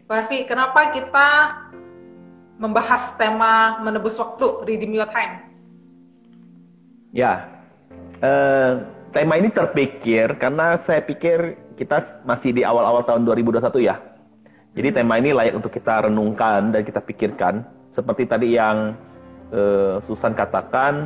Pak Harvey, kenapa kita membahas tema menebus waktu, redeem your time? Ya, tema ini terpikir karena saya pikir kita masih di awal-awal tahun 2021 ya. Jadi tema ini layak untuk kita renungkan dan kita pikirkan. Seperti tadi yang Susan katakan,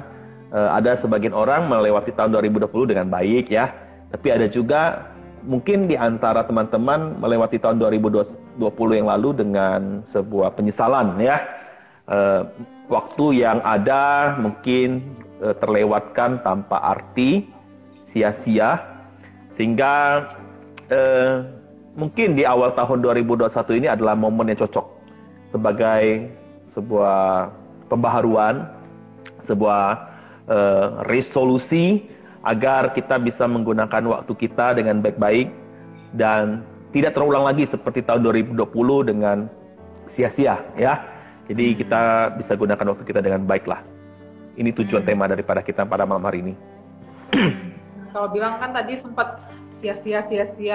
ada sebagian orang melewati tahun 2020 dengan baik ya. Tapi ada juga mungkin di antara teman-teman melewati tahun 2020 yang lalu dengan sebuah penyesalan ya. Waktu yang ada mungkin terlewatkan tanpa arti, sia-sia, sehingga mungkin di awal tahun 2021 ini adalah momen yang cocok sebagai sebuah pembaharuan, sebuah resolusi agar kita bisa menggunakan waktu kita dengan baik-baik dan tidak terulang lagi seperti tahun 2020 dengan sia-sia ya. Jadi kita bisa gunakan waktu kita dengan baik lah. Ini tujuan tema daripada kita pada malam hari ini. Kalau bilang kan tadi sempat sia-sia.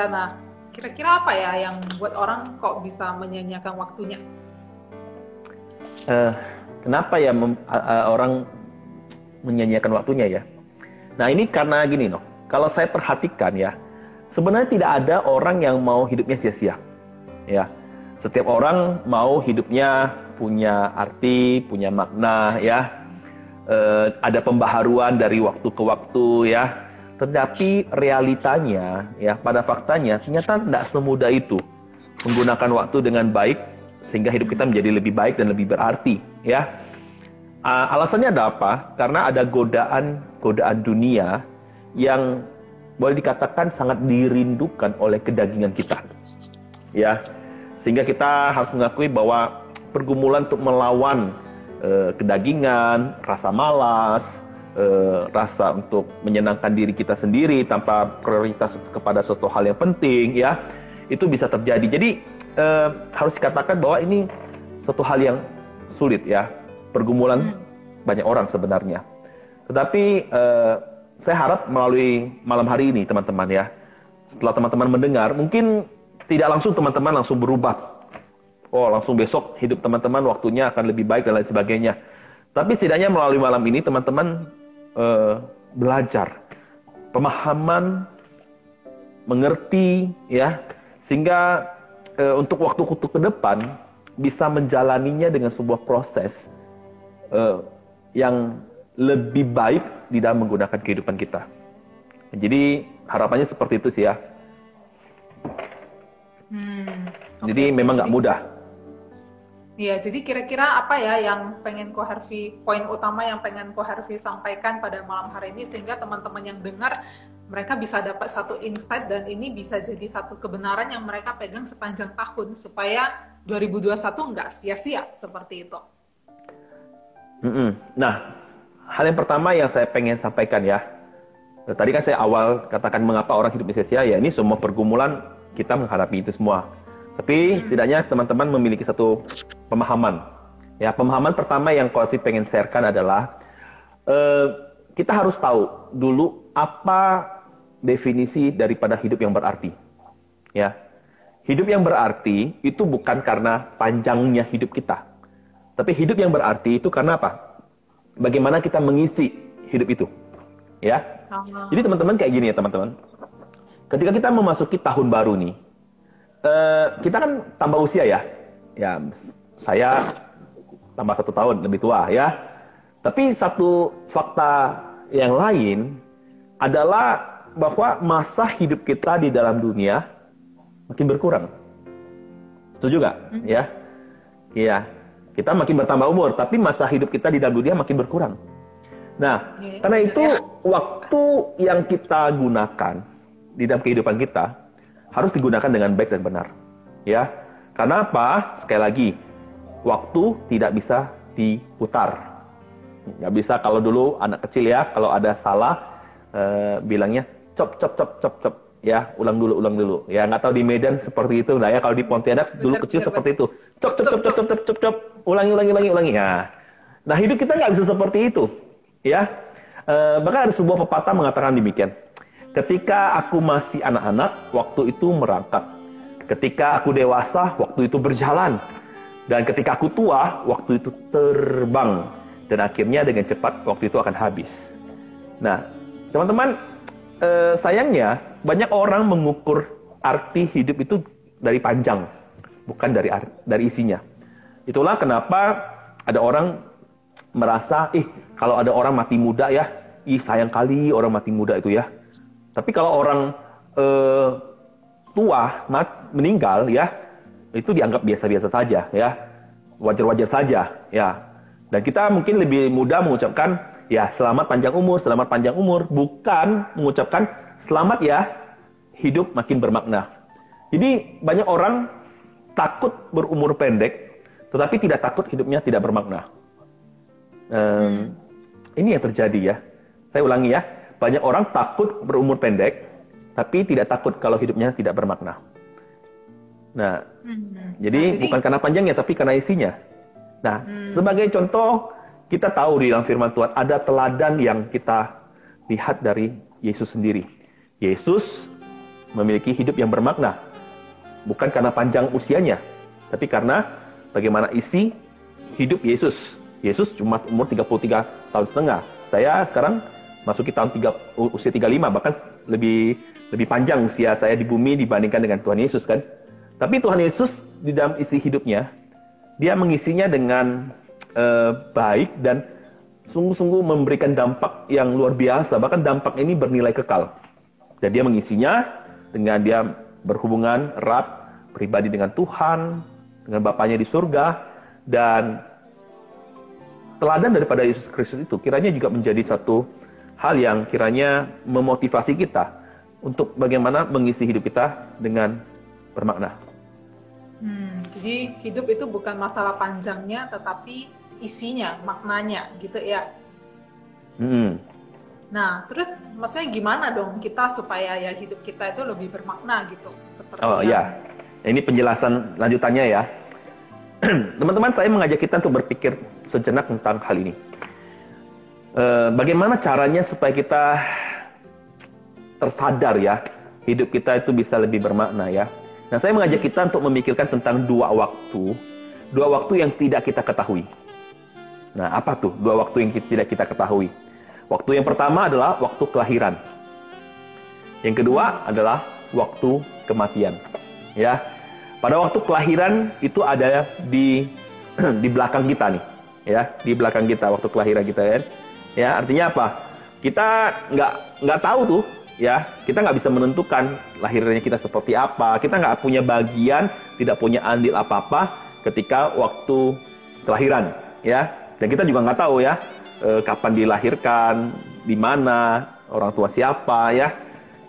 Nah, kira-kira apa ya yang buat orang kok bisa menyia-nyiakan waktunya? Kenapa ya orang menyia-nyiakan waktunya ya? Nah ini karena gini loh. Kalau saya perhatikan ya, sebenarnya tidak ada orang yang mau hidupnya sia-sia. Ya, setiap orang mau hidupnya punya arti, punya makna ya. Ada pembaharuan dari waktu ke waktu ya. Tetapi realitanya ya, pada faktanya ternyata tidak semudah itu menggunakan waktu dengan baik sehingga hidup kita menjadi lebih baik dan lebih berarti ya. Alasannya ada apa? Karena ada godaan dunia yang boleh dikatakan sangat dirindukan oleh kedagingan kita ya. Sehingga kita harus mengakui bahwa pergumulan untuk melawan kedagingan, rasa malas, rasa untuk menyenangkan diri kita sendiri tanpa prioritas kepada suatu hal yang penting ya, itu bisa terjadi. Jadi harus dikatakan bahwa ini suatu hal yang sulit ya, pergumulan banyak orang sebenarnya. Tetapi saya harap melalui malam hari ini teman-teman ya, setelah teman-teman mendengar, mungkin tidak langsung teman-teman langsung berubah. Oh, langsung besok hidup teman-teman waktunya akan lebih baik dan lain sebagainya. Tapi setidaknya melalui malam ini teman-teman belajar pemahaman, mengerti ya, sehingga untuk waktu-waktu ke depan bisa menjalaninya dengan sebuah proses yang lebih baik di dalam menggunakan kehidupan kita. Jadi harapannya seperti itu sih ya. Jadi memang nggak mudah. Iya, jadi kira-kira apa ya yang pengen Ko Harvey, poin utama yang pengen Ko Harvey sampaikan pada malam hari ini sehingga teman-teman yang dengar mereka bisa dapat satu insight dan ini bisa jadi satu kebenaran yang mereka pegang sepanjang tahun supaya 2021 nggak sia-sia seperti itu. Nah, hal yang pertama yang saya pengen sampaikan ya, tadi kan saya awal katakan mengapa orang hidup sia-sia ya, ini semua pergumulan kita menghadapi itu semua. Tapi setidaknya teman-teman memiliki satu pemahaman. Ya, pemahaman pertama yang Ko Harvey pengen sharekan adalah kita harus tahu dulu apa definisi daripada hidup yang berarti. Ya, hidup yang berarti itu bukan karena panjangnya hidup kita, tapi hidup yang berarti itu karena apa? Bagaimana kita mengisi hidup itu. Ya, jadi teman-teman kayak gini ya teman-teman. Ketika kita memasuki tahun baru nih. Kita kan tambah usia ya, saya tambah 1 tahun lebih tua ya. Tapi satu fakta yang lain adalah bahwa masa hidup kita di dalam dunia makin berkurang. Setuju nggak? Ya, iya. Kita makin bertambah umur, tapi masa hidup kita di dalam dunia makin berkurang. Nah, karena itu waktu yang kita gunakan di dalam kehidupan kita harus digunakan dengan baik dan benar, ya. Karena apa? Sekali lagi, waktu tidak bisa diputar. Nggak bisa kalau dulu anak kecil ya, kalau ada salah bilangnya cop, ya, ulang dulu. Ya, nggak tahu di Medan seperti itu, nah ya. Kalau di Pontianak dulu kecil seperti itu, cop, ulangi. Nah, hidup kita nggak bisa seperti itu, ya. Bahkan ada sebuah pepatah mengatakan demikian. Ketika aku masih anak-anak, waktu itu merangkak. Ketika aku dewasa, waktu itu berjalan. Dan ketika aku tua, waktu itu terbang. Dan akhirnya dengan cepat, waktu itu akan habis. Nah, teman-teman, sayangnya banyak orang mengukur arti hidup itu dari panjang, bukan dari isinya. Itulah kenapa ada orang merasa, kalau ada orang mati muda ya, sayang kali orang mati muda itu ya. Tapi kalau orang tua meninggal ya, itu dianggap biasa-biasa saja ya, wajar-wajar saja ya. Dan kita mungkin lebih mudah mengucapkan ya selamat panjang umur, bukan mengucapkan selamat ya hidup makin bermakna. Jadi banyak orang takut berumur pendek, tetapi tidak takut hidupnya tidak bermakna. Ini yang terjadi ya. Saya ulangi ya, banyak orang takut berumur pendek, tapi tidak takut kalau hidupnya tidak bermakna. Nah, jadi bukan karena panjangnya, tapi karena isinya. Nah, sebagai contoh, kita tahu di dalam firman Tuhan ada teladan yang kita lihat dari Yesus sendiri. Yesus memiliki hidup yang bermakna. Bukan karena panjang usianya, tapi karena bagaimana isi hidup Yesus. Yesus cuma umur 33 tahun setengah. Saya sekarang masuki usia 35, bahkan lebih panjang usia saya di bumi dibandingkan dengan Tuhan Yesus kan. Tapi Tuhan Yesus di dalam isi hidupnya, dia mengisinya dengan baik dan sungguh-sungguh memberikan dampak yang luar biasa. Bahkan dampak ini bernilai kekal. Dan dia mengisinya dengan dia berhubungan erat, pribadi dengan Tuhan, dengan Bapanya di surga. Dan teladan daripada Yesus Kristus itu kiranya juga menjadi satu hal yang kiranya memotivasi kita untuk bagaimana mengisi hidup kita dengan bermakna. Jadi hidup itu bukan masalah panjangnya, tetapi isinya, maknanya, gitu ya. Nah, terus maksudnya gimana dong kita supaya ya hidup kita itu lebih bermakna gitu? Ya, ini penjelasan lanjutannya ya. Teman-teman, saya mengajak kita untuk berpikir sejenak tentang hal ini. Bagaimana caranya supaya kita tersadar ya, hidup kita itu bisa lebih bermakna ya. Nah, saya mengajak kita untuk memikirkan tentang dua waktu yang tidak kita ketahui. Nah, apa tuh dua waktu yang tidak kita ketahui? Waktu yang pertama adalah waktu kelahiran. Yang kedua adalah waktu kematian. Ya, pada waktu kelahiran itu ada di belakang kita nih, ya, di belakang kita waktu kelahiran kita kan. Ya, artinya apa? Kita nggak tahu tuh. Ya, kita nggak bisa menentukan lahirnya kita seperti apa. Kita nggak punya bagian, tidak punya andil apa-apa ketika waktu kelahiran, ya. Dan kita juga nggak tahu ya kapan dilahirkan, di mana, orang tua siapa, ya.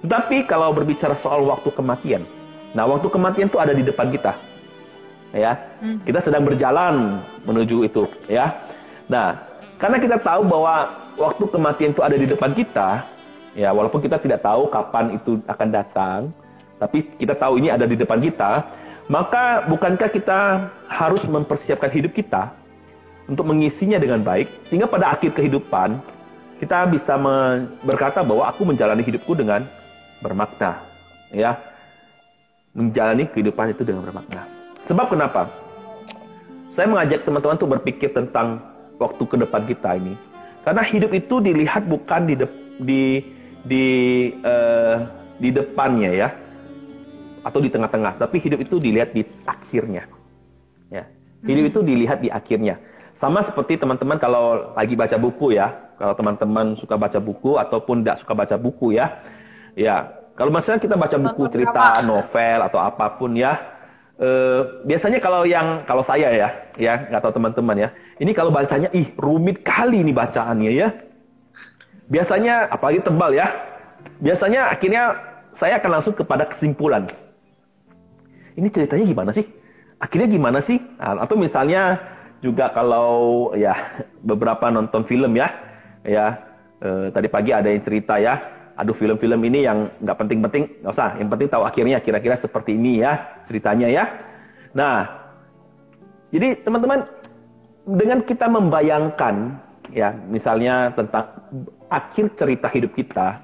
Tetapi kalau berbicara soal waktu kematian, nah waktu kematian itu ada di depan kita, ya. Kita sedang berjalan menuju itu, ya. Nah, karena kita tahu bahwa waktu kematian itu ada di depan kita. Ya, walaupun kita tidak tahu kapan itu akan datang, tapi kita tahu ini ada di depan kita, maka bukankah kita harus mempersiapkan hidup kita untuk mengisinya dengan baik, sehingga pada akhir kehidupan, kita bisa berkata bahwa aku menjalani hidupku dengan bermakna. Ya, menjalani kehidupan itu dengan bermakna. Sebab kenapa? Saya mengajak teman-teman untuk berpikir tentang waktu ke depan kita ini. Karena hidup itu dilihat bukan di depannya ya, atau di tengah-tengah, tapi hidup itu dilihat di akhirnya. Ya, hidup itu dilihat di akhirnya. Sama seperti teman-teman kalau lagi baca buku ya, kalau teman-teman suka baca buku ataupun tidak suka baca buku ya, kalau misalnya kita baca buku cerita, novel atau apapun ya, biasanya kalau saya ya nggak tahu teman-teman ya, ini kalau bacanya rumit kali nih bacaannya ya. Biasanya, apalagi tebal ya, biasanya akhirnya saya akan langsung kepada kesimpulan. Ini ceritanya gimana sih? Akhirnya gimana sih? Nah, atau misalnya juga kalau ya beberapa nonton film ya, tadi pagi ada yang cerita ya, aduh film-film ini yang nggak penting-penting, nggak usah, yang penting tahu akhirnya kira-kira seperti ini ya ceritanya ya. Nah, jadi teman-teman, dengan kita membayangkan ya, misalnya tentang akhir cerita hidup kita,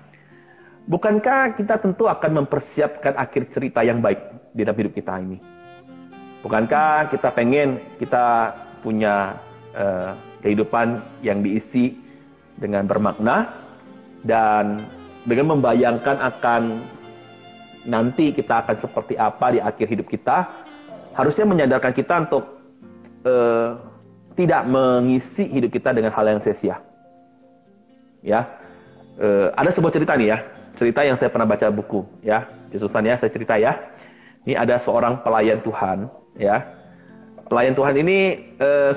Bukankah kita tentu akan mempersiapkan akhir cerita yang baik di dalam hidup kita ini? Bukankah kita pengen kita punya kehidupan yang diisi dengan bermakna dan dengan membayangkan akan nanti kita akan seperti apa di akhir hidup kita, harusnya menyadarkan kita untuk tidak mengisi hidup kita dengan hal yang sia-sia. Ya, ada sebuah cerita nih ya, cerita yang saya pernah baca buku ya, Yesusan ya, saya cerita ya. Ini ada seorang pelayan Tuhan ya. Pelayan Tuhan ini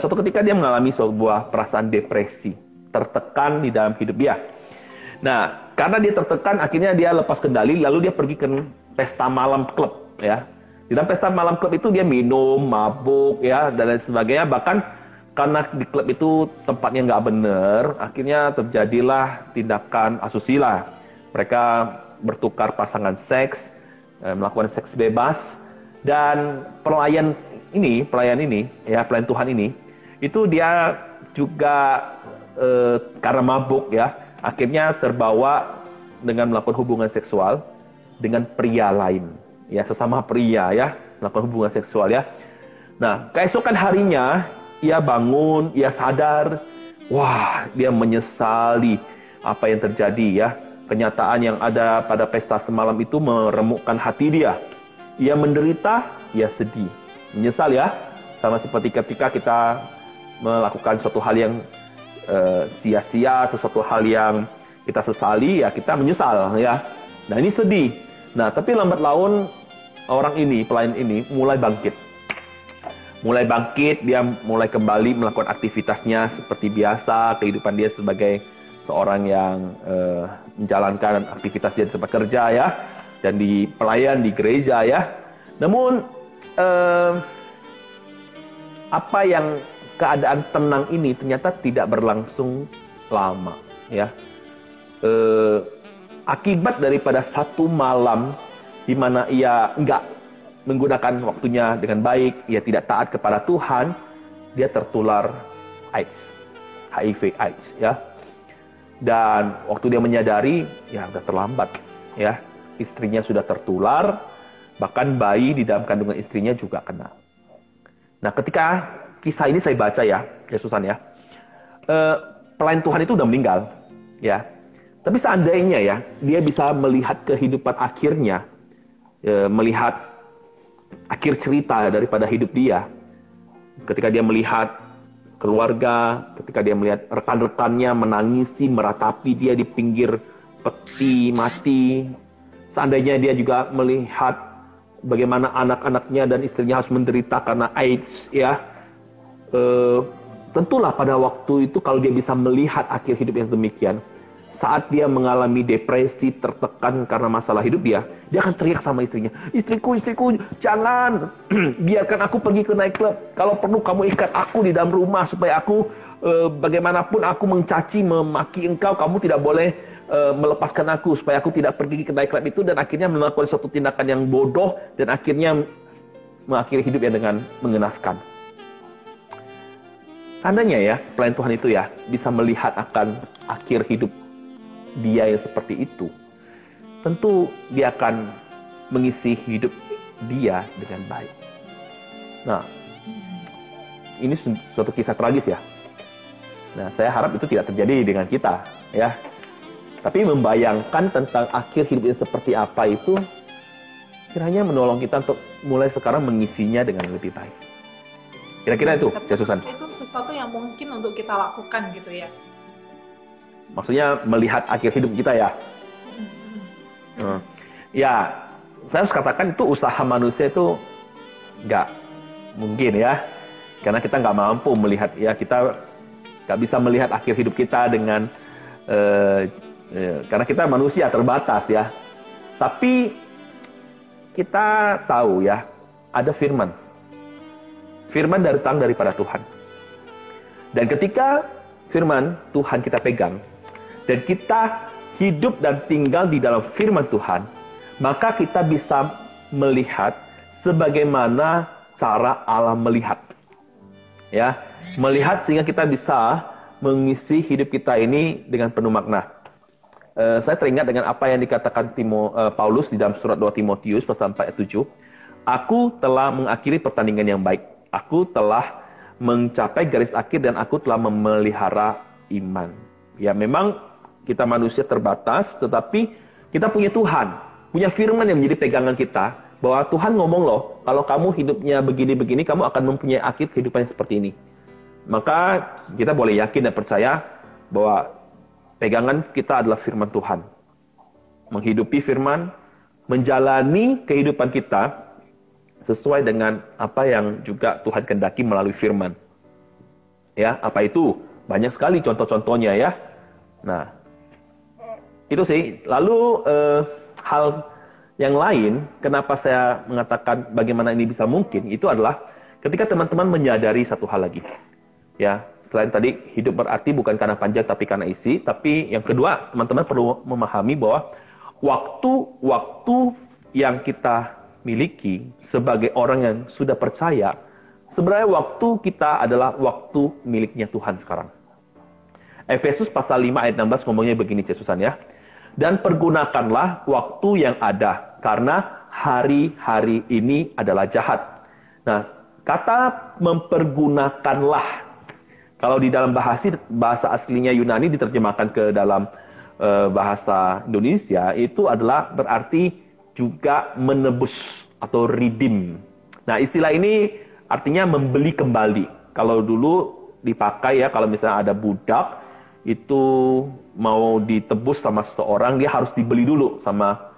suatu ketika dia mengalami sebuah perasaan depresi, tertekan di dalam hidup dia. Nah, karena dia tertekan, akhirnya dia lepas kendali, lalu dia pergi ke pesta malam klub ya. Di dalam pesta malam klub itu dia minum, mabuk ya, dan lain sebagainya. Bahkan karena di klub itu tempatnya nggak benar, akhirnya terjadilah tindakan asusila. Mereka bertukar pasangan seks, melakukan seks bebas, dan pelayan Tuhan ini, itu dia juga karena mabuk ya, akhirnya terbawa dengan melakukan hubungan seksual dengan pria lain, ya, sesama pria ya, melakukan hubungan seksual ya. Nah, keesokan harinya ia bangun, ia sadar, wah, dia menyesali apa yang terjadi ya. Kenyataan yang ada pada pesta semalam itu meremukkan hati dia. Ia menderita, ia sedih, menyesal ya. Sama seperti ketika kita melakukan suatu hal yang sia-sia atau suatu hal yang kita sesali, ya kita menyesal ya. Nah, ini sedih. Nah, tapi lambat laun orang ini, pelayan ini mulai bangkit. Dia mulai kembali melakukan aktivitasnya seperti biasa, kehidupan dia sebagai seorang yang menjalankan aktivitas dia di tempat kerja ya, dan di pelayan di gereja ya. Namun apa yang keadaan tenang ini ternyata tidak berlangsung lama ya. Akibat daripada satu malam di mana ia enggak menggunakan waktunya dengan baik, ia tidak taat kepada Tuhan, dia tertular AIDS, HIV AIDS ya. Dan waktu dia menyadari, ya sudah terlambat ya. Istrinya sudah tertular, bahkan bayi di dalam kandungan istrinya juga kena. Nah, ketika kisah ini saya baca ya, Yesusan ya, pelayan Tuhan itu udah meninggal ya. Tapi seandainya ya, dia bisa melihat kehidupan akhirnya, melihat akhir cerita daripada hidup dia, ketika dia melihat keluarga, ketika dia melihat rekan-rekannya menangisi, meratapi dia di pinggir peti mati, seandainya dia juga melihat bagaimana anak-anaknya dan istrinya harus menderita karena AIDS ya, tentulah pada waktu itu kalau dia bisa melihat akhir hidup yang demikian, saat dia mengalami depresi, tertekan karena masalah hidup dia akan teriak sama istrinya, istriku, jangan biarkan aku pergi ke nightclub. Kalau perlu kamu ikat aku di dalam rumah supaya aku bagaimanapun aku mencaci, memaki engkau, kamu tidak boleh melepaskan aku supaya aku tidak pergi ke nightclub itu, dan akhirnya melakukan suatu tindakan yang bodoh dan akhirnya mengakhiri hidupnya dengan mengenaskan. Seandainya ya pelayan Tuhan itu ya bisa melihat akan akhir hidup dia yang seperti itu, tentu dia akan mengisi hidup dia dengan baik. Nah, ini suatu kisah tragis ya. Nah, saya harap itu tidak terjadi dengan kita ya. Tapi membayangkan tentang akhir hidupnya seperti apa itu kiranya menolong kita untuk mulai sekarang mengisinya dengan lebih baik. Kira-kira itu, Yesusan. Itu sesuatu yang mungkin untuk kita lakukan gitu ya. Maksudnya melihat akhir hidup kita ya. Ya, saya harus katakan itu usaha manusia itu nggak mungkin ya. Karena kita nggak mampu melihat, ya kita nggak bisa melihat akhir hidup kita dengan, karena kita manusia terbatas ya. Tapi kita tahu ya, ada firman. Firman datang daripada Tuhan. Dan ketika firman Tuhan kita pegang, dan kita hidup dan tinggal di dalam firman Tuhan, maka kita bisa melihat sebagaimana cara Allah melihat. Ya, melihat sehingga kita bisa mengisi hidup kita ini dengan penuh makna. saya teringat dengan apa yang dikatakan Paulus di dalam surat 2 Timotius pasal 4 ayat 7. Aku telah mengakhiri pertandingan yang baik. Aku telah mencapai garis akhir dan aku telah memelihara iman. Ya, memang kita manusia terbatas, tetapi kita punya Tuhan, punya firman yang menjadi pegangan kita, bahwa Tuhan ngomong loh, kalau kamu hidupnya begini-begini, kamu akan mempunyai akhir kehidupan yang seperti ini. Maka kita boleh yakin dan percaya bahwa pegangan kita adalah firman Tuhan. Menghidupi firman, menjalani kehidupan kita sesuai dengan apa yang juga Tuhan kehendaki melalui firman. Ya, apa itu? Banyak sekali contoh-contohnya ya. Nah, itu sih. Lalu hal yang lain, kenapa saya mengatakan bagaimana ini bisa mungkin, itu adalah ketika teman-teman menyadari satu hal lagi. Ya, selain tadi hidup berarti bukan karena panjang tapi karena isi, tapi yang kedua teman-teman perlu memahami bahwa waktu yang kita miliki sebagai orang yang sudah percaya, sebenarnya waktu kita adalah waktu miliknya Tuhan sekarang. Efesus pasal 5 ayat 16 ngomongnya begini, Yesusan ya. Dan pergunakanlah waktu yang ada, karena hari-hari ini adalah jahat. Nah, kata mempergunakanlah, kalau di dalam bahasa aslinya Yunani diterjemahkan ke dalam bahasa Indonesia, itu adalah berarti juga menebus atau redeem. Nah, istilah ini artinya membeli kembali. Kalau dulu dipakai ya, kalau misalnya ada budak, itu mau ditebus sama seseorang, dia harus dibeli dulu sama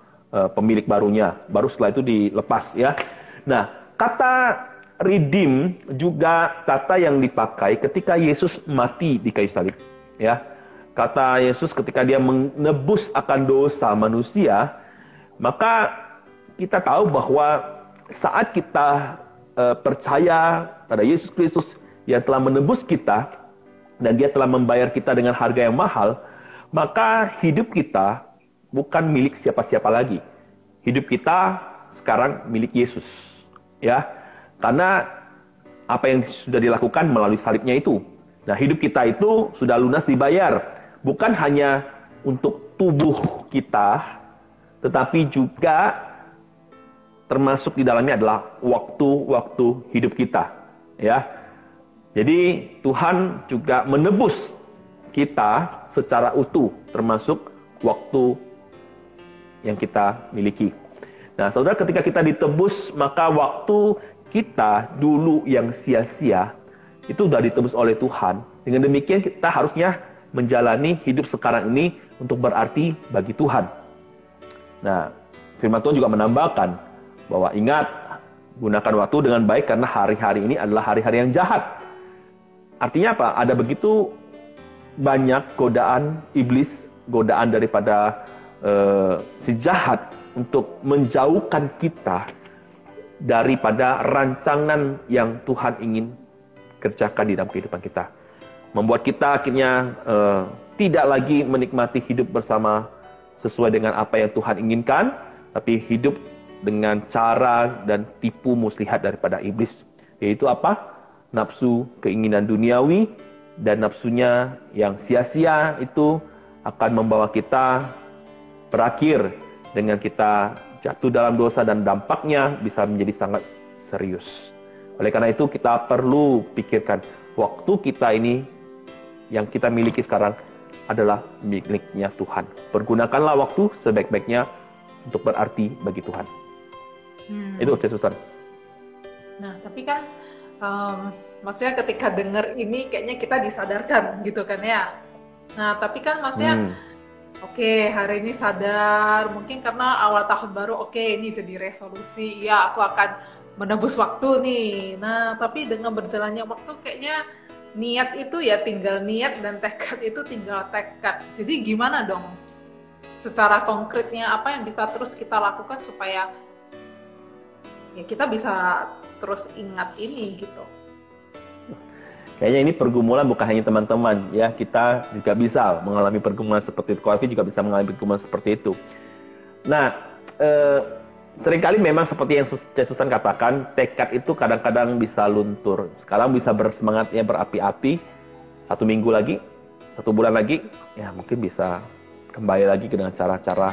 pemilik barunya. Baru setelah itu dilepas ya. Nah, kata redeem juga kata yang dipakai ketika Yesus mati di kayu salib. Ya, kata Yesus ketika dia menebus akan dosa manusia, maka kita tahu bahwa saat kita percaya pada Yesus Kristus yang telah menebus kita dan dia telah membayar kita dengan harga yang mahal, maka hidup kita bukan milik siapa-siapa lagi. Hidup kita sekarang milik Yesus. Ya. Karena apa yang sudah dilakukan melalui salibnya itu. Nah, hidup kita itu sudah lunas dibayar. Bukan hanya untuk tubuh kita, tetapi juga termasuk di dalamnya adalah waktu-waktu hidup kita. Ya. Jadi Tuhan juga menebus kita secara utuh, termasuk waktu yang kita miliki. Nah, saudara, ketika kita ditebus, maka waktu kita dulu yang sia-sia itu sudah ditebus oleh Tuhan. Dengan demikian kita harusnya menjalani hidup sekarang ini untuk berarti bagi Tuhan. Nah, firman Tuhan juga menambahkan bahwa ingat, gunakan waktu dengan baik karena hari-hari ini adalah hari-hari yang jahat. Artinya apa? Ada begitu banyak godaan iblis, godaan daripada si jahat untuk menjauhkan kita daripada rancangan yang Tuhan ingin kerjakan di dalam kehidupan kita. Membuat kita akhirnya tidak lagi menikmati hidup bersama sesuai dengan apa yang Tuhan inginkan, tapi hidup dengan cara dan tipu muslihat daripada iblis. Yaitu apa? Nafsu keinginan duniawi dan nafsunya yang sia-sia itu akan membawa kita berakhir dengan kita jatuh dalam dosa dan dampaknya bisa menjadi sangat serius. Oleh karena itu kita perlu pikirkan waktu kita ini yang kita miliki sekarang adalah miliknya Tuhan. Pergunakanlah waktu sebaik-baiknya untuk berarti bagi Tuhan. Itu Yesusan. Nah, tapi kan maksudnya ketika dengar ini kayaknya kita disadarkan gitu kan ya. Nah, tapi kan maksudnya oke, hari ini sadar, mungkin karena awal tahun baru, oke, ini jadi resolusi, ya aku akan menebus waktu nih. Nah, tapi dengan berjalannya waktu kayaknya niat itu ya tinggal niat dan tekad itu tinggal tekad. Jadi gimana dong? Secara konkretnya apa yang bisa terus kita lakukan supaya ya kita bisa terus ingat ini gitu. Kayaknya ini pergumulan bukan hanya teman-teman ya, kita juga bisa mengalami pergumulan seperti itu. Keluarga juga bisa mengalami pergumulan seperti itu. Nah, seringkali memang seperti yang Yesusan katakan, tekad itu kadang-kadang bisa luntur. Sekarang bisa bersemangat ya, berapi-api. 1 minggu lagi, 1 bulan lagi, ya mungkin bisa kembali lagi dengan cara-cara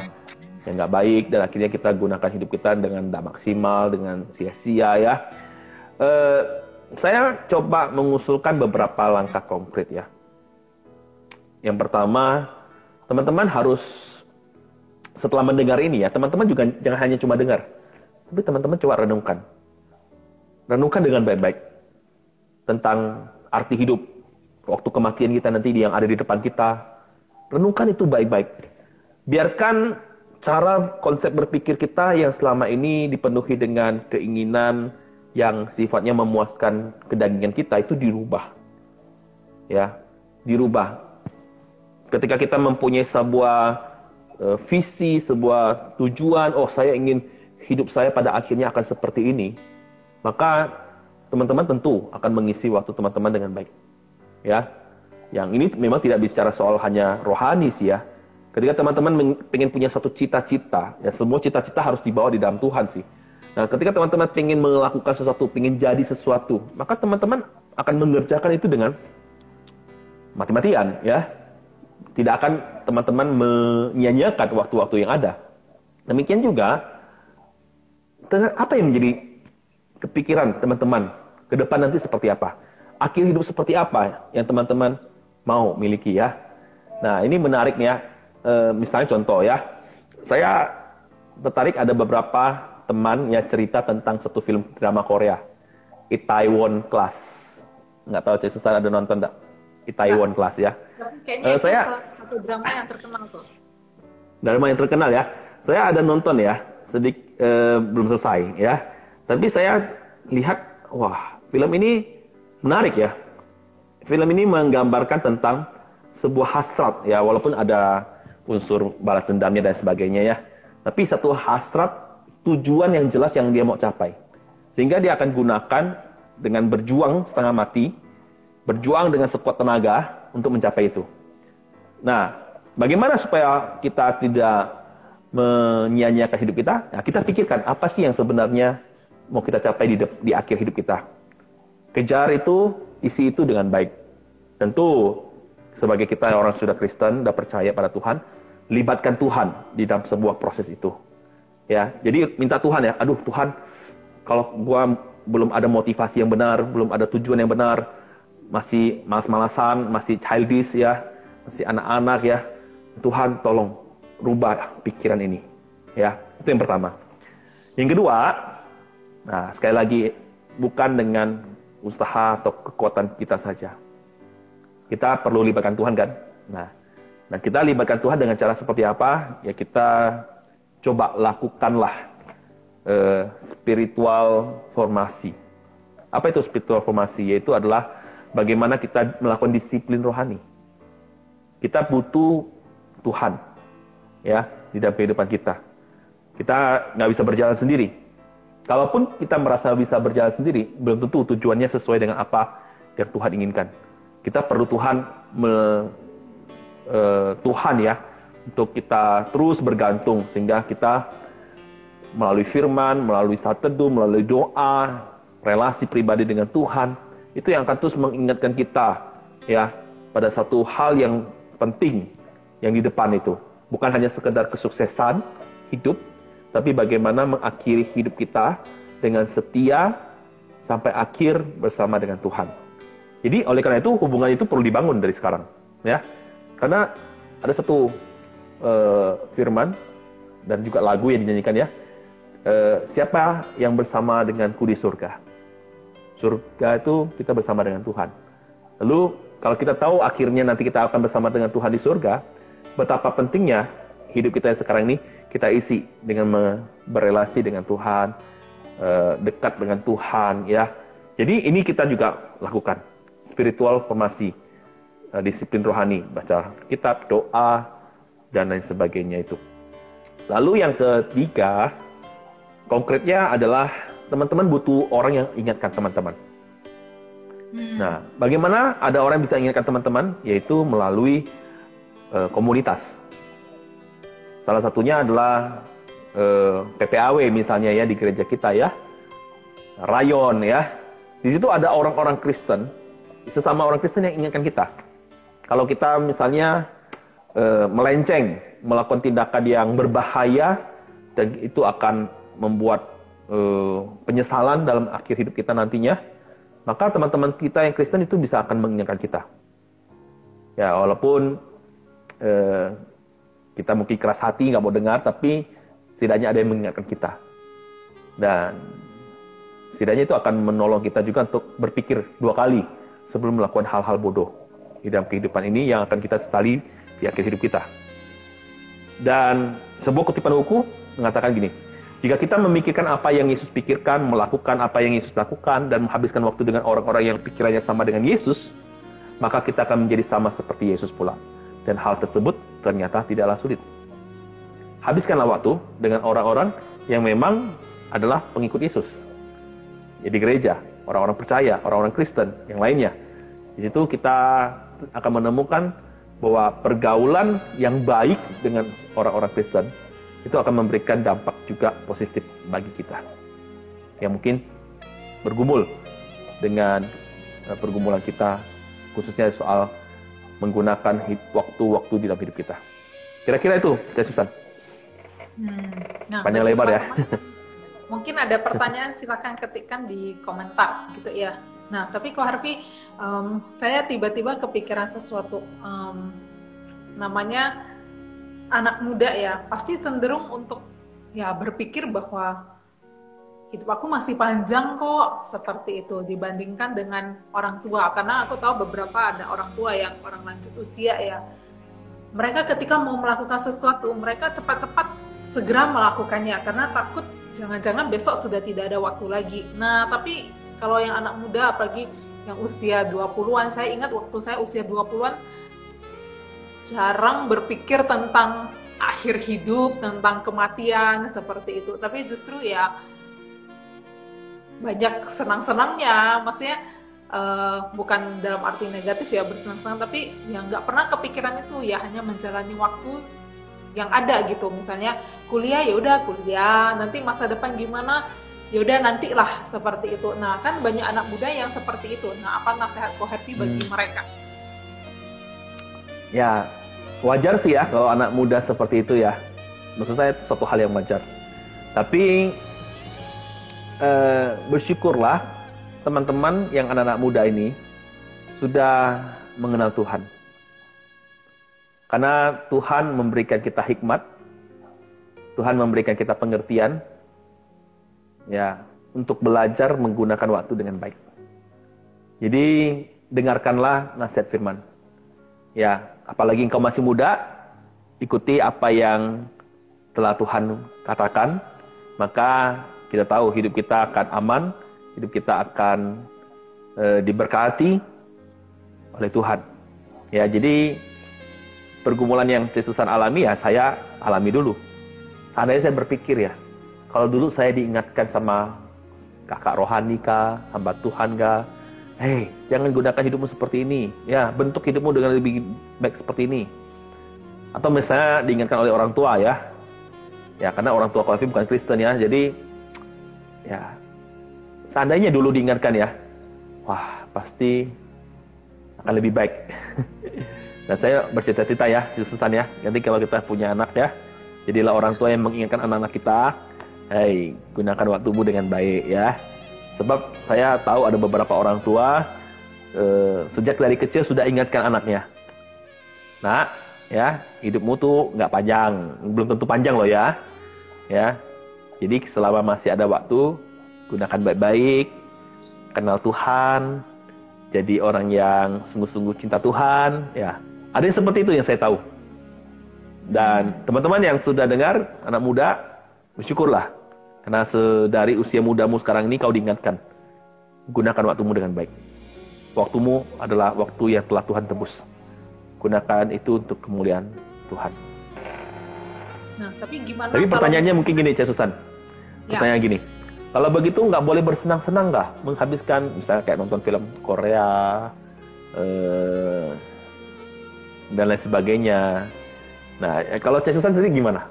yang nggak baik, dan akhirnya kita gunakan hidup kita dengan tidak maksimal, dengan sia-sia ya. Saya coba mengusulkan beberapa langkah konkret ya. Yang pertama, teman-teman harus setelah mendengar ini ya, teman-teman juga jangan hanya cuma dengar, tapi teman-teman coba renungkan. Renungkan dengan baik-baik tentang arti hidup, waktu kematian kita nanti yang ada di depan kita. Renungkan itu baik-baik. Biarkan cara konsep berpikir kita yang selama ini dipenuhi dengan keinginan yang sifatnya memuaskan kedagingan kita itu dirubah. Ya, dirubah. Ketika kita mempunyai sebuah visi, sebuah tujuan, oh saya ingin hidup saya pada akhirnya akan seperti ini, maka teman-teman tentu akan mengisi waktu teman-teman dengan baik. Ya, yang ini memang tidak bicara soal hanya rohani sih ya. Ketika teman-teman pengen punya satu cita-cita, ya semua cita-cita harus dibawa di dalam Tuhan sih. Nah, ketika teman-teman pengen melakukan sesuatu, pengen jadi sesuatu, maka teman-teman akan mengerjakan itu dengan mati-matian ya. Tidak akan teman-teman menyia-nyiakan waktu-waktu yang ada. Demikian juga, apa yang menjadi kepikiran teman-teman ke depan nanti seperti apa? Akhir hidup seperti apa yang teman-teman mau miliki ya? Nah, ini menarik nih ya. Misalnya contoh ya, saya tertarik ada beberapa teman yang cerita tentang satu film drama Korea, Itaewon Class. Nggak tahu cek susah ada nonton nggak? Itaewon Class ya. Kayaknya itu satu drama yang terkenal tuh. Drama yang terkenal ya. Saya ada nonton ya, belum selesai ya. Tapi saya lihat, wah, film ini menarik ya. Film ini menggambarkan tentang sebuah hasrat ya, walaupun ada unsur balas dendamnya dan sebagainya ya. Tapi satu hasrat, tujuan yang jelas yang dia mau capai. Sehingga dia akan gunakan dengan berjuang setengah mati, berjuang dengan sekuat tenaga untuk mencapai itu. Nah, bagaimana supaya kita tidak menyia-nyiakan hidup kita? Nah, kita pikirkan apa sih yang sebenarnya mau kita capai di akhir hidup kita. Kejar itu, isi itu dengan baik. Tentu, sebagai kita orang sudah Kristen, sudah percaya pada Tuhan, libatkan Tuhan di dalam sebuah proses itu. Ya, jadi minta Tuhan ya, aduh Tuhan, kalau gua belum ada motivasi yang benar, belum ada tujuan yang benar, masih malas-malasan, masih childish ya, masih anak-anak ya, Tuhan tolong rubah pikiran ini. Ya, itu yang pertama. Yang kedua, nah sekali lagi bukan dengan usaha atau kekuatan kita saja. Kita perlu libatkan Tuhan kan? Nah, kita libatkan Tuhan dengan cara seperti apa? Ya kita coba lakukanlah spiritual formasi. Apa itu spiritual formasi? Yaitu adalah bagaimana kita melakukan disiplin rohani. Kita butuh Tuhan ya di dalam kehidupan kita. Kita nggak bisa berjalan sendiri. Kalaupun kita merasa bisa berjalan sendiri, belum tentu tujuannya sesuai dengan apa yang Tuhan inginkan. Kita perlu Tuhan ya, untuk kita terus bergantung, sehingga kita melalui firman, melalui saat teduh, melalui doa, relasi pribadi dengan Tuhan, itu yang akan terus mengingatkan kita ya pada satu hal yang penting yang di depan itu. Bukan hanya sekedar kesuksesan hidup, tapi bagaimana mengakhiri hidup kita dengan setia sampai akhir bersama dengan Tuhan. Jadi oleh karena itu hubungan itu perlu dibangun dari sekarang, ya. Karena ada satu firman dan juga lagu yang dinyanyikan ya. Siapa yang bersama denganku di surga? Surga itu kita bersama dengan Tuhan. Lalu kalau kita tahu akhirnya nanti kita akan bersama dengan Tuhan di surga, betapa pentingnya hidup kita yang sekarang ini kita isi dengan berelasi dengan Tuhan, dekat dengan Tuhan, ya. Jadi ini kita juga lakukan spiritual formasi, disiplin rohani, baca kitab, doa, dan lain sebagainya itu. Lalu yang ketiga, konkretnya adalah teman-teman butuh orang yang ingatkan teman-teman. Nah, bagaimana ada orang yang bisa ingatkan teman-teman? Yaitu melalui komunitas. Salah satunya adalah PPAW misalnya ya di gereja kita ya, Rayon ya. Di situ ada orang-orang Kristen, sesama orang Kristen yang ingatkan kita. Kalau kita misalnya melenceng, melakukan tindakan yang berbahaya, dan itu akan membuat penyesalan dalam akhir hidup kita nantinya, maka teman-teman kita yang Kristen itu bisa akan mengingatkan kita. Ya, walaupun kita mungkin keras hati, nggak mau dengar, tapi setidaknya ada yang mengingatkan kita. Dan setidaknya itu akan menolong kita juga untuk berpikir 2 kali sebelum melakukan hal-hal bodoh di dalam kehidupan ini yang akan kita sesali di akhir hidup kita. Dan sebuah kutipan buku mengatakan gini, jika kita memikirkan apa yang Yesus pikirkan, melakukan apa yang Yesus lakukan, dan menghabiskan waktu dengan orang-orang yang pikirannya sama dengan Yesus, maka kita akan menjadi sama seperti Yesus pula. Dan hal tersebut ternyata tidaklah sulit. Habiskanlah waktu dengan orang-orang yang memang adalah pengikut Yesus. Jadi gereja, orang-orang percaya, orang-orang Kristen, yang lainnya. Di situ kita akan menemukan bahwa pergaulan yang baik dengan orang-orang Kristen itu akan memberikan dampak juga positif bagi kita. Yang mungkin bergumul dengan pergumulan kita, khususnya soal menggunakan waktu-waktu di dalam hidup kita. Kira-kira itu, Teh Susan. Nah, panjang lebar ya. Mungkin ada pertanyaan, silakan ketikkan di komentar gitu ya. Nah, tapi Ko Harvey, saya tiba-tiba kepikiran sesuatu. Namanya anak muda ya, pasti cenderung untuk ya berpikir bahwa hidup aku masih panjang kok, seperti itu dibandingkan dengan orang tua. Karena aku tahu beberapa ada orang tua yang orang lanjut usia ya. Mereka ketika mau melakukan sesuatu, mereka cepat-cepat segera melakukannya karena takut jangan-jangan besok sudah tidak ada waktu lagi. Nah, tapi kalau yang anak muda, apalagi yang usia 20-an, saya ingat waktu saya usia 20-an, jarang berpikir tentang akhir hidup, tentang kematian, seperti itu. Tapi justru ya, banyak senang-senangnya, maksudnya bukan dalam arti negatif ya, bersenang-senang, tapi ya nggak pernah kepikiran itu, ya hanya menjalani waktu yang ada gitu. Misalnya kuliah, ya udah kuliah, nanti masa depan gimana, ya udah nantilah, seperti itu. Nah, kan banyak anak muda yang seperti itu. Nah, apa nasihat Ko Harvey bagi mereka? Ya, wajar sih ya kalau anak muda seperti itu ya. Maksud saya itu suatu hal yang wajar. Tapi bersyukurlah teman-teman yang anak-anak muda ini sudah mengenal Tuhan. Karena Tuhan memberikan kita hikmat, Tuhan memberikan kita pengertian, ya, untuk belajar menggunakan waktu dengan baik. Jadi dengarkanlah nasihat firman. Ya, apalagi engkau masih muda, ikuti apa yang telah Tuhan katakan, maka kita tahu hidup kita akan aman, hidup kita akan diberkati oleh Tuhan. Ya, jadi pergumulan yang Susan alami ya saya alami dulu. Seandainya saya berpikir ya, kalau dulu saya diingatkan sama kakak rohani kah, hamba Tuhan kah, hei, jangan gunakan hidupmu seperti ini, ya, bentuk hidupmu dengan lebih baik seperti ini. Atau misalnya diingatkan oleh orang tua ya, karena orang tua Ko Harvey bukan Kristen ya, jadi ya seandainya dulu diingatkan ya, wah pasti akan lebih baik. Dan saya bercita-cita ya, Susan ya, nanti kalau kita punya anak ya, jadilah orang tua yang mengingatkan anak-anak kita, hei, gunakan waktumu dengan baik ya. Sebab saya tahu ada beberapa orang tua sejak dari kecil sudah ingatkan anaknya, nak, ya, hidupmu tuh nggak panjang, belum tentu panjang loh ya. Jadi selama masih ada waktu, gunakan baik-baik, kenal Tuhan, jadi orang yang sungguh-sungguh cinta Tuhan, ya. Ada yang seperti itu yang saya tahu. Dan teman-teman yang sudah dengar, anak muda, bersyukurlah. Karena dari usia mudamu sekarang ini kau diingatkan. Gunakan waktumu dengan baik. Waktumu adalah waktu yang telah Tuhan tebus. Gunakan itu untuk kemuliaan Tuhan. Nah, tapi gimana? Tapi pertanyaannya mungkin gini, Cik Susan. Pertanyaan gini. Kalau begitu nggak boleh bersenang-senang nggak? Menghabiskan, misalnya kayak nonton film Korea, dan lain sebagainya. Nah, kalau Cik Susan sendiri gimana?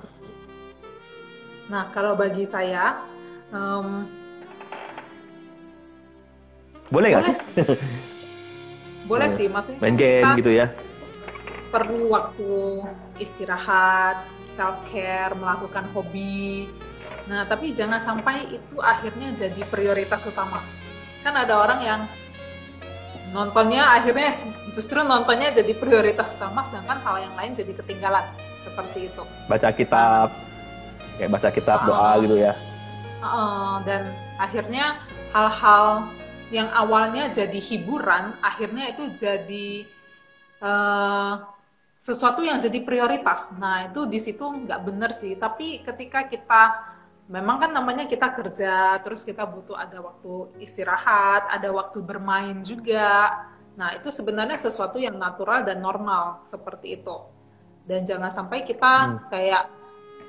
Nah, kalau bagi saya, boleh nggak? Boleh sih, maksudnya main game gitu ya? perlu waktu istirahat, self care, melakukan hobi. Nah, tapi jangan sampai itu akhirnya jadi prioritas utama. Kan ada orang yang nontonnya akhirnya justru nontonnya jadi prioritas utama, sedangkan hal yang lain jadi ketinggalan, seperti itu. Baca kitab, kayak baca kitab, doa gitu ya. Dan akhirnya hal-hal yang awalnya jadi hiburan, akhirnya itu jadi sesuatu yang jadi prioritas. Nah, itu di situ nggak benar sih. Tapi ketika kita memang kan namanya kita kerja, terus kita butuh ada waktu istirahat, ada waktu bermain juga. Nah, itu sebenarnya sesuatu yang natural dan normal seperti itu. Dan jangan sampai kita kayak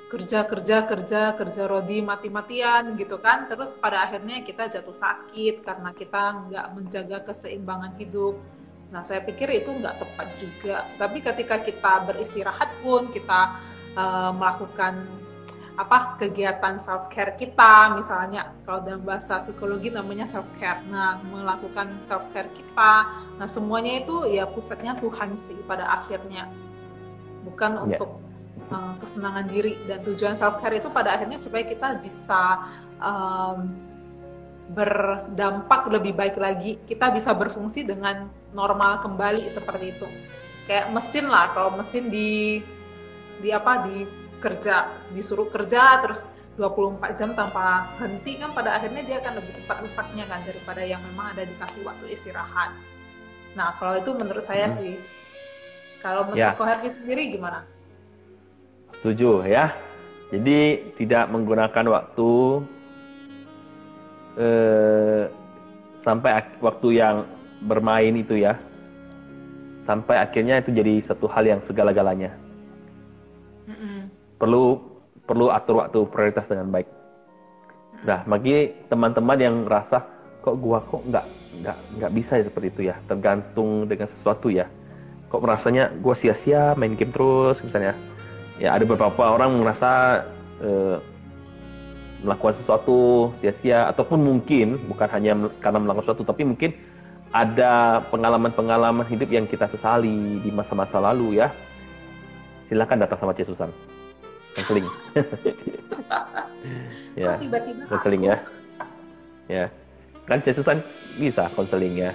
kerja rodi mati-matian gitu kan, terus pada akhirnya kita jatuh sakit karena kita nggak menjaga keseimbangan hidup. Nah, saya pikir itu nggak tepat juga. Tapi ketika kita beristirahat pun kita melakukan kegiatan self care kita, misalnya kalau dalam bahasa psikologi namanya self care. Nah, melakukan self care kita, nah semuanya itu ya pusatnya Tuhan sih pada akhirnya, bukan untuk kesenangan diri. Dan tujuan self care itu pada akhirnya supaya kita bisa berdampak lebih baik lagi, kita bisa berfungsi dengan normal kembali seperti itu. Kayak mesin lah, kalau mesin disuruh kerja terus 24 jam tanpa henti kan pada akhirnya dia akan lebih cepat rusaknya kan daripada yang memang ada dikasih waktu istirahat. Nah, kalau itu menurut saya sih. Kalau menurut Ko Herfi sendiri gimana? Setuju ya. Jadi tidak menggunakan waktu sampai waktu yang bermain itu ya, sampai akhirnya itu jadi satu hal yang segala-galanya. Perlu atur waktu prioritas dengan baik. Nah, bagi teman-teman yang rasa kok nggak bisa ya seperti itu ya, tergantung dengan sesuatu ya. Kok merasanya gua sia-sia main game terus misalnya. Ya ada beberapa orang merasa melakukan sesuatu sia-sia, ataupun mungkin bukan hanya karena melakukan sesuatu, tapi mungkin ada pengalaman-pengalaman hidup yang kita sesali di masa-masa lalu ya. Silakan datang sama Susan. Konseling. Ya. Konseling ya. Ya. Kan Susan bisa konseling ya.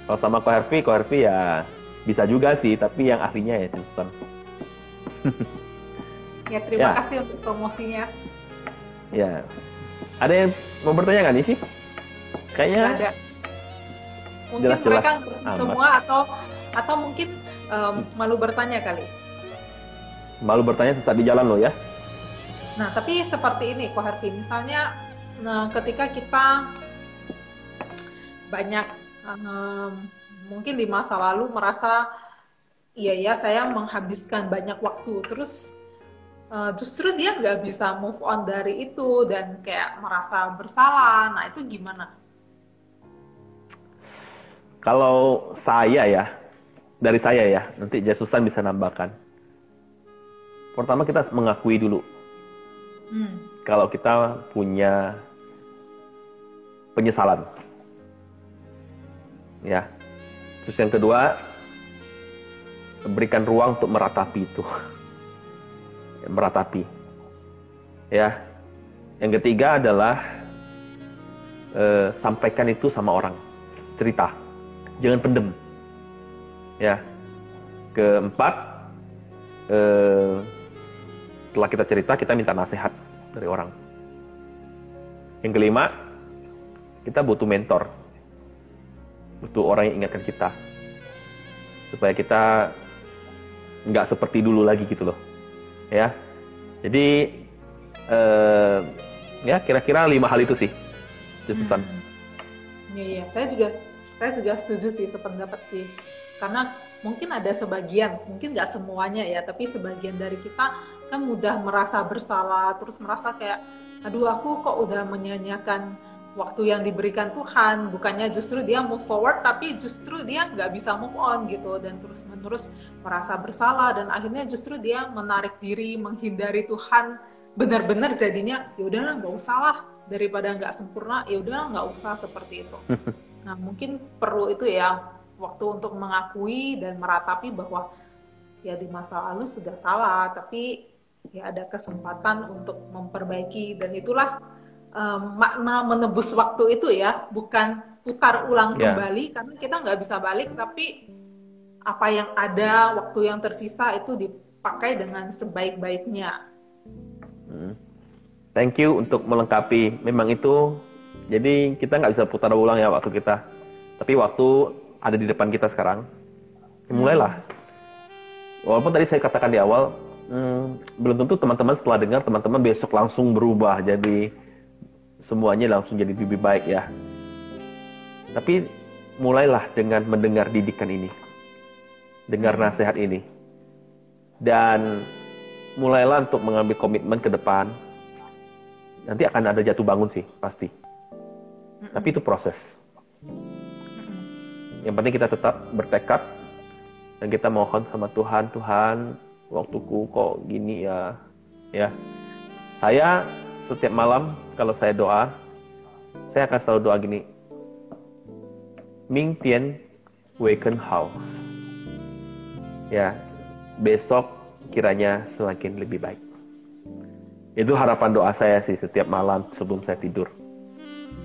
Kalau sama Ko Herfi ya bisa juga sih, tapi yang ahlinya ya Susan. Ya, terima kasih untuk promosinya. Ya. Ada yang mau bertanya nggak nih sih? Kayaknya nggak ada. Mungkin jelas-jelas mereka semua atau mungkin malu bertanya kali. Malu bertanya sesaat di jalan loh ya. Nah, tapi seperti ini Ko Herfi, misalnya ketika kita banyak mungkin di masa lalu merasa iya saya menghabiskan banyak waktu, terus justru dia nggak bisa move on dari itu dan kayak merasa bersalah. Nah, itu gimana? Kalau saya ya, dari saya ya, nanti Susan bisa nambahkan. Pertama kita mengakui dulu. Kalau kita punya penyesalan. Ya. Terus yang kedua, berikan ruang untuk meratapi itu. Meratapi. Ya. Yang ketiga adalah sampaikan itu sama orang. Cerita. Jangan pendem. Ya. Keempat, setelah kita cerita, kita minta nasihat dari orang. Yang kelima, kita butuh mentor. Butuh orang yang ingatkan kita. Supaya kita nggak seperti dulu lagi gitu loh. Ya. Jadi, ya kira-kira 5 hal itu sih. Susan. Iya. Saya juga setuju sih, sependapat sih. Karena mungkin ada sebagian, mungkin nggak semuanya ya, tapi sebagian dari kita kan mudah merasa bersalah, terus merasa kayak, aduh aku kok udah menyia-nyiakan waktu yang diberikan Tuhan, bukannya justru dia move forward, tapi justru dia nggak bisa move on gitu, dan terus-menerus merasa bersalah, dan akhirnya justru dia menarik diri, menghindari Tuhan, benar-benar jadinya, ya udahlah nggak usah lah, daripada nggak sempurna, ya udahlah nggak usah seperti itu. Nah, mungkin perlu itu ya, waktu untuk mengakui dan meratapi bahwa ya di masa lalu sudah salah, tapi ya ada kesempatan untuk memperbaiki, dan itulah makna menebus waktu itu ya, bukan putar ulang Ya. kembali karena kita nggak bisa balik, tapi apa yang ada, waktu yang tersisa itu dipakai dengan sebaik-baiknya. Thank you untuk melengkapi. Memang itu, jadi kita nggak bisa putar ulang ya waktu kita. Tapi waktu ada di depan kita sekarang. Mulailah. Walaupun tadi saya katakan di awal, belum tentu teman-teman setelah dengar, teman-teman besok langsung berubah. Jadi semuanya langsung jadi lebih baik ya. Tapi mulailah dengan mendengar didikan ini. Dengar nasihat ini. Dan mulailah untuk mengambil komitmen ke depan. Nanti akan ada jatuh bangun sih, pasti. Tapi itu proses. Yang penting kita tetap bertekad dan kita mohon sama Tuhan, Tuhan, waktuku kok gini ya. Ya. Saya setiap malam kalau saya doa, saya akan selalu doa gini. Ming Tian Waken How. Ya, besok kiranya semakin lebih baik. Itu harapan doa saya sih setiap malam sebelum saya tidur.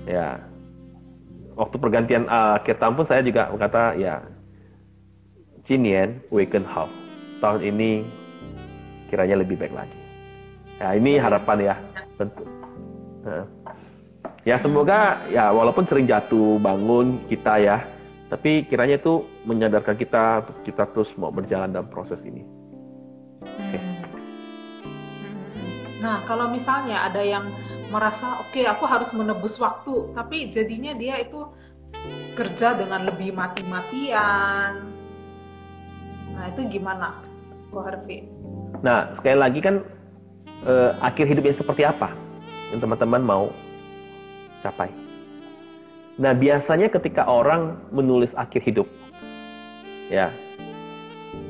Ya, waktu pergantian akhir tahun pun saya juga berkata ya, Cinian Waken How. Tahun ini kiranya lebih baik lagi. Ya, ini harapan ya, tentu. Ya semoga ya walaupun sering jatuh bangun kita ya, tapi kiranya itu menyadarkan kita untuk kita terus mau berjalan dalam proses ini. Okay. Nah, kalau misalnya ada yang merasa, oke, aku harus menebus waktu, tapi jadinya dia itu kerja dengan lebih mati-matian. Nah, itu gimana, Ko Harvey? Nah, sekali lagi kan, akhir hidupnya seperti apa yang teman-teman mau capai. Nah, biasanya ketika orang menulis akhir hidup, ya,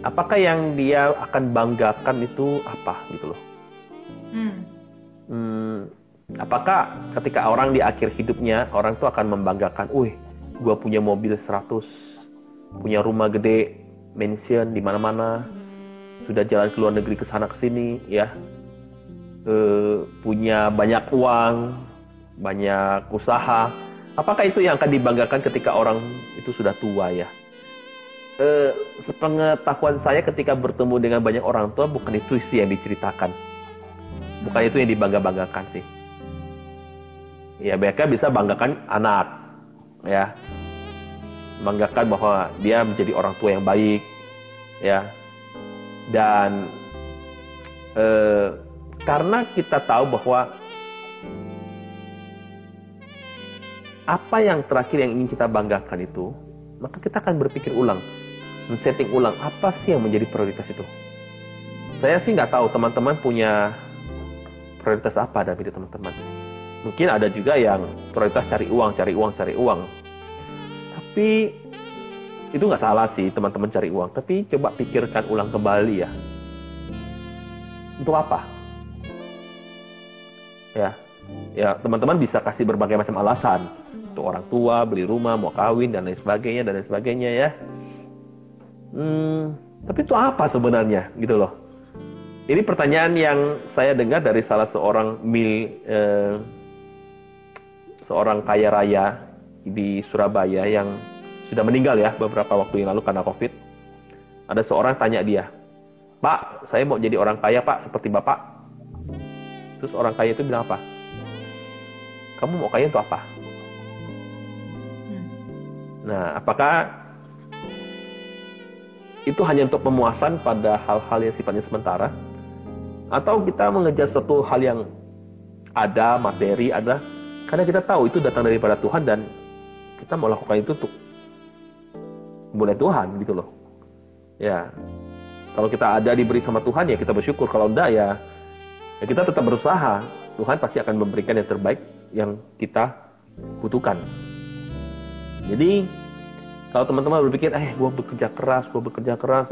apakah yang dia akan banggakan itu apa, gitu loh. Apakah ketika orang di akhir hidupnya, orang tuh akan membanggakan, gua punya mobil 100, punya rumah gede, mansion di mana-mana, sudah jalan ke luar negeri ke sana ke sini, ya, punya banyak uang, banyak usaha. Apakah itu yang akan dibanggakan ketika orang itu sudah tua ya? Sepengetahuan saya ketika bertemu dengan banyak orang tua, bukan itu sih yang diceritakan. Bukan itu yang dibangga-banggakan sih. Ya, mereka bisa banggakan anak, ya, banggakan bahwa dia menjadi orang tua yang baik, ya, dan karena kita tahu bahwa apa yang terakhir yang ingin kita banggakan itu, maka kita akan berpikir ulang, men-setting ulang apa sih yang menjadi prioritas itu. Saya sih nggak tahu teman-teman punya prioritas apa dalam hidup teman-teman. Mungkin ada juga yang prioritas cari uang. Tapi itu nggak salah sih teman-teman cari uang. Tapi coba pikirkan ulang kembali ya. Untuk apa? Ya teman-teman bisa kasih berbagai macam alasan. Untuk orang tua, beli rumah, mau kawin, dan lain sebagainya ya. Tapi itu apa sebenarnya gitu loh. Ini pertanyaan yang saya dengar dari salah seorang seorang kaya raya di Surabaya yang sudah meninggal ya beberapa waktu yang lalu karena COVID. Ada seorang tanya dia, "Pak, saya mau jadi orang kaya Pak, seperti Bapak." Terus orang kaya itu bilang apa? "Kamu mau kaya untuk apa?" Nah, apakah itu hanya untuk pemuasan pada hal-hal yang sifatnya sementara? Atau kita mengejar suatu hal yang ada, materi ada, karena kita tahu itu datang daripada Tuhan dan kita mau lakukan itu untuk boleh Tuhan gitu loh. Ya, kalau kita ada diberi sama Tuhan ya kita bersyukur. Kalau enggak ya kita tetap berusaha. Tuhan pasti akan memberikan yang terbaik yang kita butuhkan. Jadi kalau teman-teman berpikir, gue bekerja keras.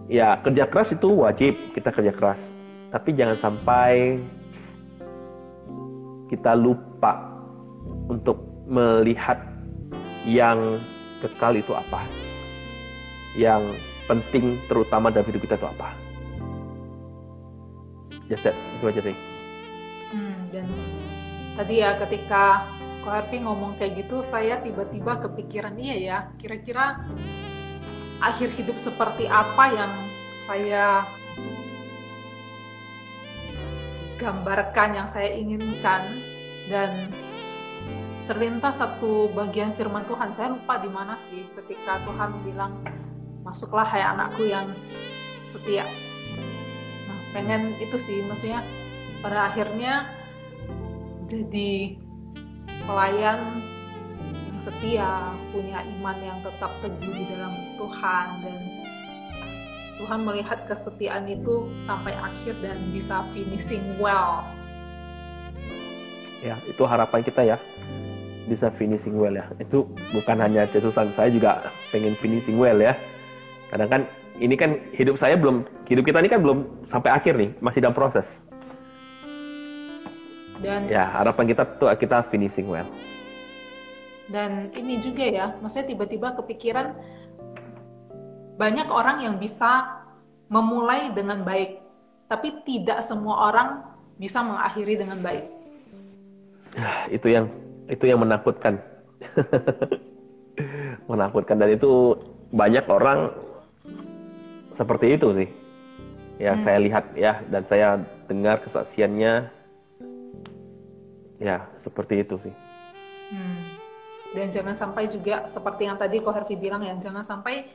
Ya, kerja keras itu wajib kita kerja keras. Tapi jangan sampai kita lupa untuk melihat yang kekal itu apa. Yang penting terutama dalam hidup kita itu apa. Just that, itu aja sih. Dan tadi ya ketika Ko Harvey ngomong kayak gitu, saya tiba-tiba kepikiran, iya ya, kira-kira akhir hidup seperti apa yang saya gambarkan, yang saya inginkan. Dan terlintas satu bagian firman Tuhan, saya lupa di mana sih, ketika Tuhan bilang, masuklah hai anakku yang setia. Nah, pengen itu sih, maksudnya pada akhirnya jadi pelayan yang setia, punya iman yang tetap teguh di dalam Tuhan, dan Tuhan melihat kesetiaan itu sampai akhir dan bisa finishing well. Ya, itu harapan kita ya, bisa finishing well ya. Itu bukan hanya Yesusan, saya juga pengen finishing well ya. Kadang kan ini kan hidup kita ini kan belum sampai akhir nih, masih dalam proses. Dan ya, harapan kita tuh kita finishing well. Dan ini juga ya, maksudnya tiba-tiba kepikiran, banyak orang yang bisa memulai dengan baik, tapi tidak semua orang bisa mengakhiri dengan baik. Itu yang menakutkan. Menakutkan, dan itu banyak orang seperti itu sih. Ya, saya lihat ya, dan saya dengar kesaksiannya. Ya, seperti itu sih. Dan jangan sampai juga seperti yang tadi Ko Harvey bilang ya, jangan sampai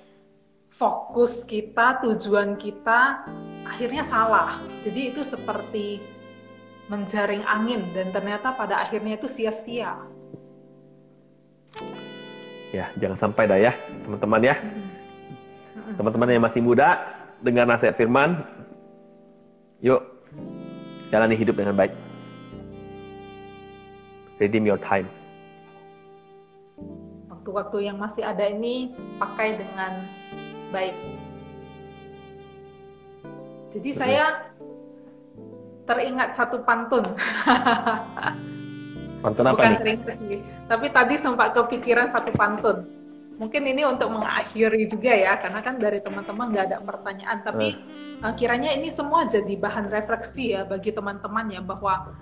fokus kita, tujuan kita akhirnya salah. Jadi itu seperti menjaring angin dan ternyata pada akhirnya itu sia-sia. Ya, jangan sampai dah ya, teman-teman ya. Teman-teman yang masih muda, dengar nasihat firman, yuk jalani hidup dengan baik. Redeem your time. Waktu-waktu yang masih ada ini pakai dengan baik. Jadi saya teringat satu pantun. Pantun apa Bukan nih? teringat sih, tapi tadi sempat kepikiran satu pantun. Mungkin ini untuk mengakhiri juga ya, karena kan dari teman-teman nggak ada pertanyaan. Tapi kiranya ini semua jadi bahan refleksi ya bagi teman-teman ya, bahwa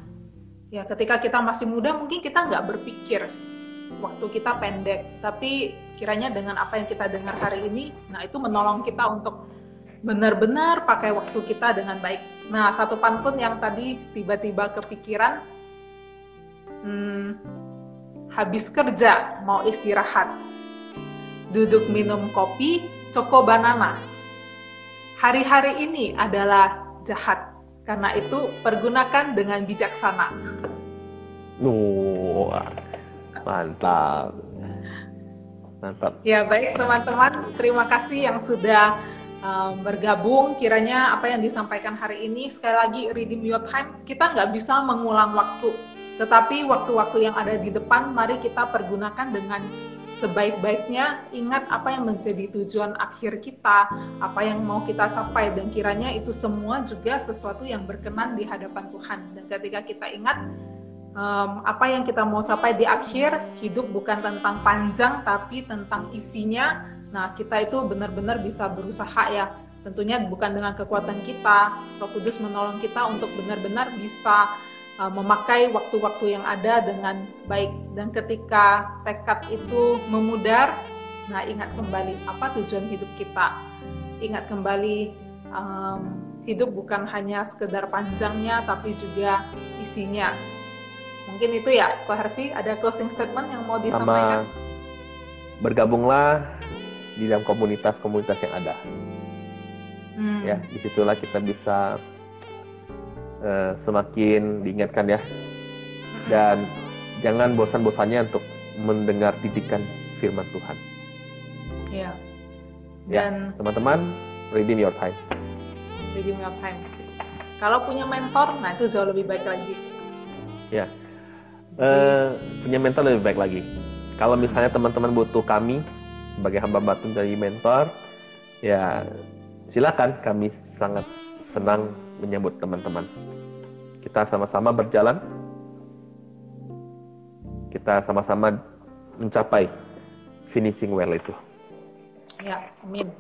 ya ketika kita masih muda mungkin kita nggak berpikir, waktu kita pendek. Tapi kiranya dengan apa yang kita dengar hari ini, nah itu menolong kita untuk benar-benar pakai waktu kita dengan baik. Nah, satu pantun yang tadi tiba-tiba kepikiran, habis kerja mau istirahat, duduk minum kopi, coko banana. Hari-hari ini adalah jahat, karena itu pergunakan dengan bijaksana. Mantap. Mantap. Ya, baik teman-teman, terima kasih yang sudah bergabung. Kiranya apa yang disampaikan hari ini, sekali lagi, redeem your time. Kita nggak bisa mengulang waktu, tetapi waktu-waktu yang ada di depan, mari kita pergunakan dengan sebaik-baiknya. Ingat apa yang menjadi tujuan akhir kita, apa yang mau kita capai, dan kiranya itu semua juga sesuatu yang berkenan di hadapan Tuhan. Dan ketika kita ingat apa yang kita mau capai di akhir, hidup bukan tentang panjang, tapi tentang isinya. Nah, kita itu benar-benar bisa berusaha ya. Tentunya bukan dengan kekuatan kita. Roh Kudus menolong kita untuk benar-benar bisa memakai waktu-waktu yang ada dengan baik. Dan ketika tekad itu memudar, nah ingat kembali apa tujuan hidup kita. Ingat kembali hidup bukan hanya sekedar panjangnya, tapi juga isinya. Mungkin itu ya, Ko Harvey, ada closing statement yang mau disampaikan? Bergabunglah di dalam komunitas-komunitas yang ada. Ya, disitulah kita bisa semakin diingatkan ya. Dan jangan bosan-bosannya untuk mendengar didikan firman Tuhan. Ya. Dan teman-teman, redeem your time. Redeem your time. Kalau punya mentor, nah itu jauh lebih baik lagi. Ya. Punya mentor lebih baik lagi. Kalau misalnya teman-teman butuh kami sebagai hamba batun dari mentor, ya silakan, kami sangat senang menyambut teman-teman. Kita sama-sama berjalan, kita sama-sama mencapai finishing well itu. Ya, amin.